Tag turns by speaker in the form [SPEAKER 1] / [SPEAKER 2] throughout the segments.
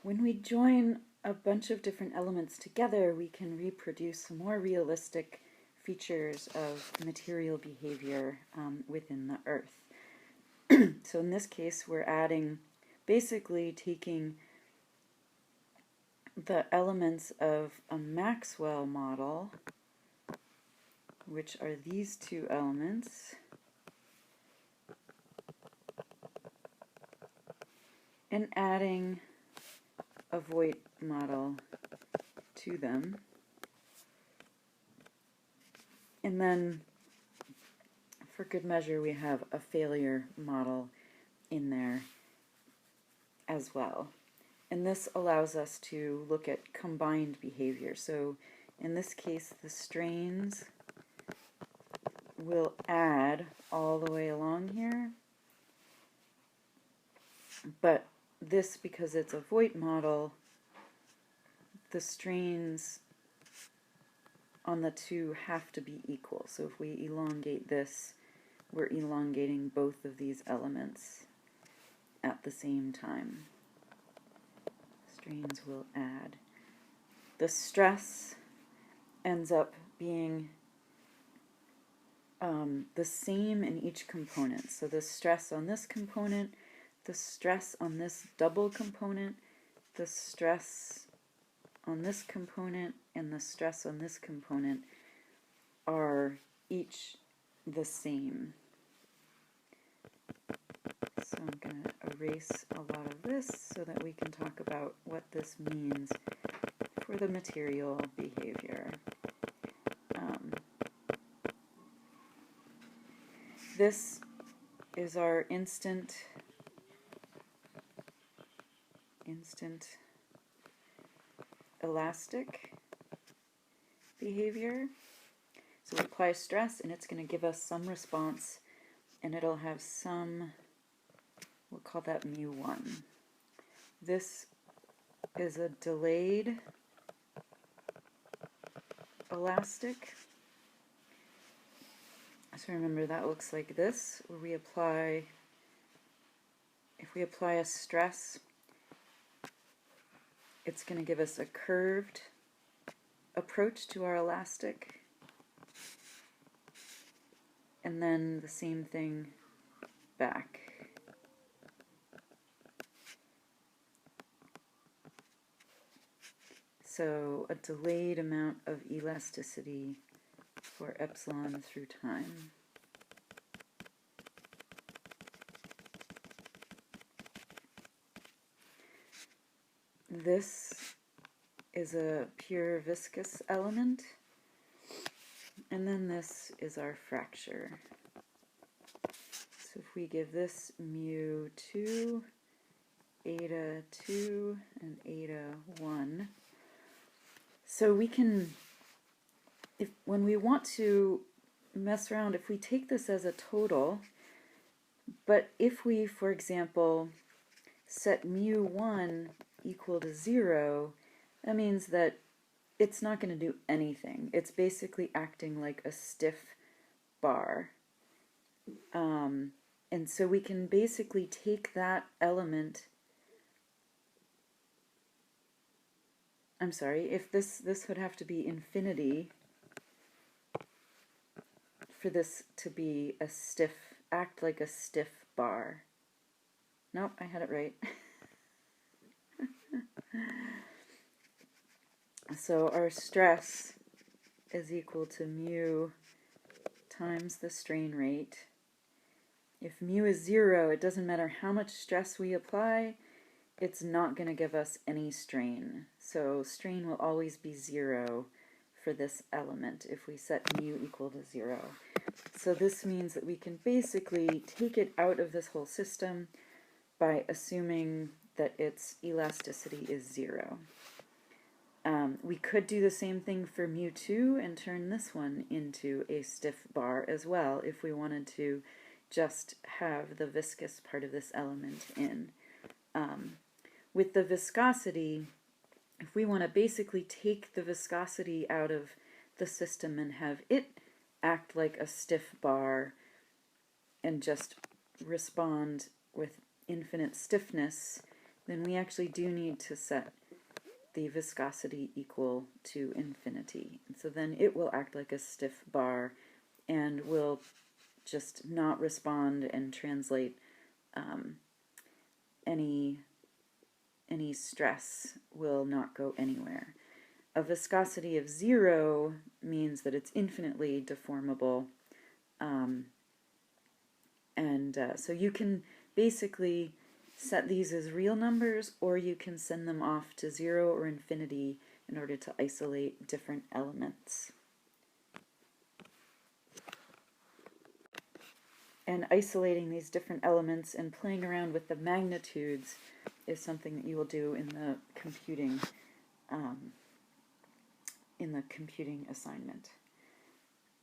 [SPEAKER 1] When we join a bunch of different elements together, we can reproduce more realistic features of material behavior within the Earth. So in this case, we're basically taking the elements of a Maxwell model, which are these two elements, and adding a Voigt model to them. And then, for good measure, we have a failure model in there as well. And this allows us to look at combined behavior. So in this case, the strains will add all the way along here. But this, because it's a Voigt model, the strains on the two have to be equal. So if we elongate this, we're elongating both of these elements at the same time. Strains will add. The stress ends up being the same in each component. So the stress on this component, the stress on this double component, the stress on this component, and the stress on this component are each the same. So I'm going to erase a lot of this so that we can talk about what this means for the material behavior. This is our instant elastic behavior. So we apply stress and it's going to give us some response, and it'll have some, we'll call that mu1. This is a delayed elastic. So remember, that looks like this, where we apply, if we apply a stress, it's going to give us a curved approach to our elastic, and then the same thing back. So a delayed amount of elasticity for epsilon through time. This is a pure viscous element, and then this is our fracture. So if we give this mu2, eta 2, and eta 1, so we can, when we want to mess around, if we take this as a total, but if we, for example, set mu1 equal to 0, that means that it's not going to do anything. It's basically acting like a stiff bar. And so we can basically take that element, I'm sorry, if this would have to be infinity for this to be a stiff, act like a stiff bar. Nope, I had it right. So our stress is equal to mu times the strain rate. If mu is 0, it doesn't matter how much stress we apply, it's not going to give us any strain. So strain will always be 0 for this element if we set mu equal to 0. So this means that we can basically take it out of this whole system by assuming that its elasticity is 0. We could do the same thing for mu2 and turn this one into a stiff bar as well if we wanted to just have the viscous part of this element in. With the viscosity, if we want to basically take the viscosity out of the system and have it act like a stiff bar and just respond with infinite stiffness, then we actually do need to set the viscosity equal to infinity. And so then it will act like a stiff bar and will just not respond and translate any stress will not go anywhere. A viscosity of 0 means that it's infinitely deformable. So you can basically set these as real numbers, or you can send them off to 0 or infinity in order to isolate different elements. And isolating these different elements and playing around with the magnitudes is something that you will do in the computing assignment.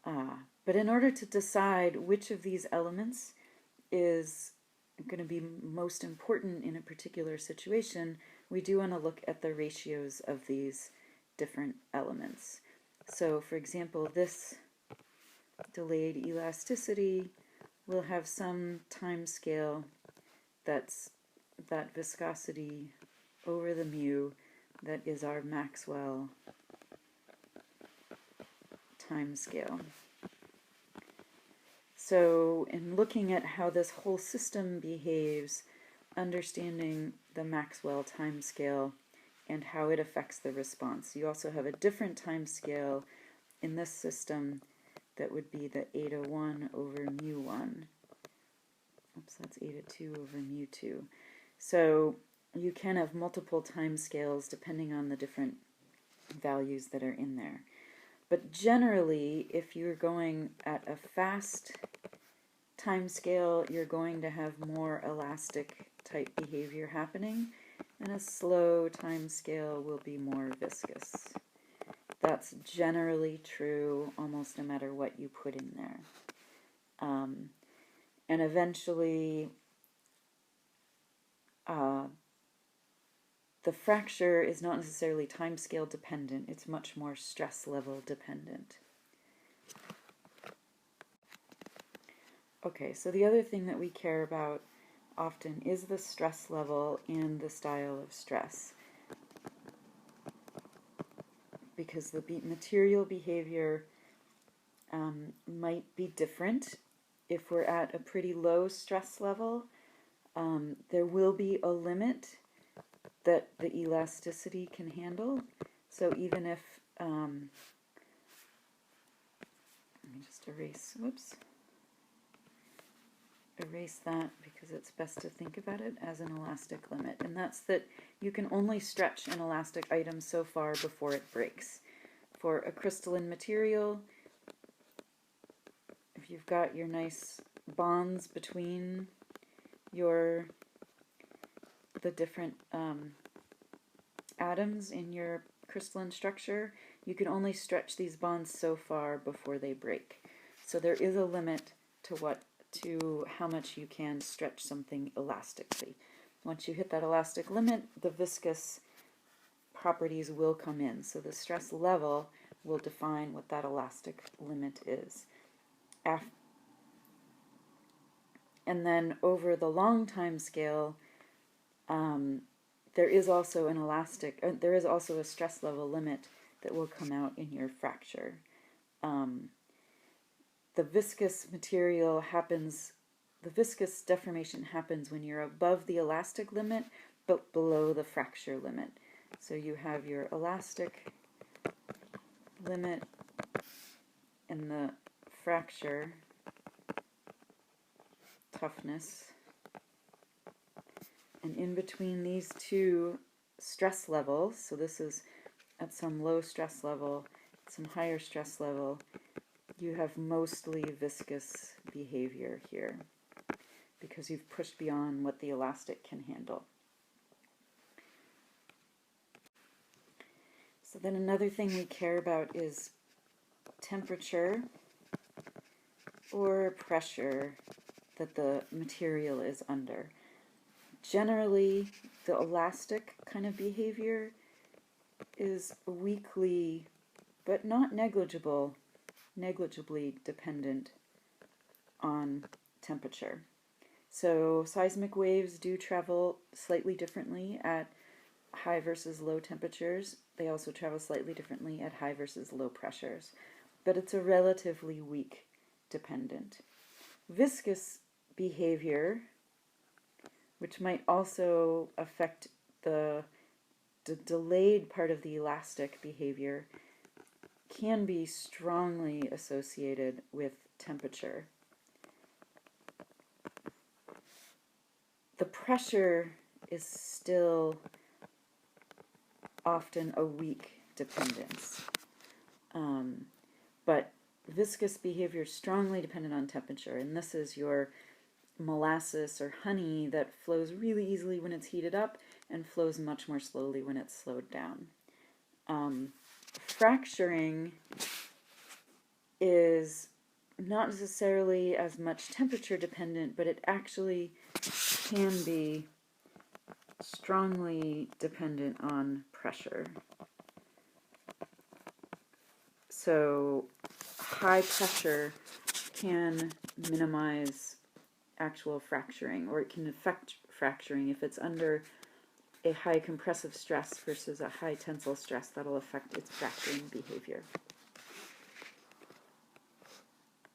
[SPEAKER 1] But in order to decide which of these elements is going to be most important in a particular situation, we do want to look at the ratios of these different elements. So, for example, this delayed elasticity will have some time scale that's that viscosity over the mu that is our Maxwell time scale. So in looking at how this whole system behaves, understanding the Maxwell time scale and how it affects the response. You also have a different time scale in this system that would be the eta 1 over mu 1. Oops, that's eta 2 over mu 2. So you can have multiple time scales depending on the different values that are in there. But generally, if you're going at a fast time scale, you're going to have more elastic type behavior happening, and a slow time scale will be more viscous. That's generally true almost no matter what you put in there. And eventually, the fracture is not necessarily time scale dependent, it's much more stress level dependent. Okay, so the other thing that we care about often is the stress level and the style of stress. Because the material behavior might be different. If we're at a pretty low stress level, there will be a limit that the elasticity can handle. So even if, let me just erase that because it's best to think about it as an elastic limit. And that's that you can only stretch an elastic item so far before it breaks. For a crystalline material, if you've got your nice bonds between the different atoms in your crystalline structure, you can only stretch these bonds so far before they break. So there is a limit to how much you can stretch something elastically. Once you hit that elastic limit, the viscous properties will come in. So the stress level will define what that elastic limit is. And then over the long time scale, there is also a stress level limit that will come out in your fracture. The viscous deformation happens when you're above the elastic limit, but below the fracture limit. So you have your elastic limit and the fracture toughness. And in between these two stress levels, so this is at some low stress level, some higher stress level, you have mostly viscous behavior here because you've pushed beyond what the elastic can handle. So then another thing we care about is temperature or pressure that the material is under. Generally, the elastic kind of behavior is weakly, but not negligibly dependent on temperature. So seismic waves do travel slightly differently at high versus low temperatures. They also travel slightly differently at high versus low pressures, but it's a relatively weak dependent. Viscous behavior, which might also affect the delayed part of the elastic behavior, can be strongly associated with temperature. The pressure is still often a weak dependence, but viscous behavior is strongly dependent on temperature, and this is your molasses or honey that flows really easily when it's heated up and flows much more slowly when it's slowed down. Fracturing is not necessarily as much temperature dependent, but it actually can be strongly dependent on pressure. So high pressure can minimize actual fracturing, or it can affect fracturing. If it's under a high compressive stress versus a high tensile stress, that'll affect its fracturing behavior.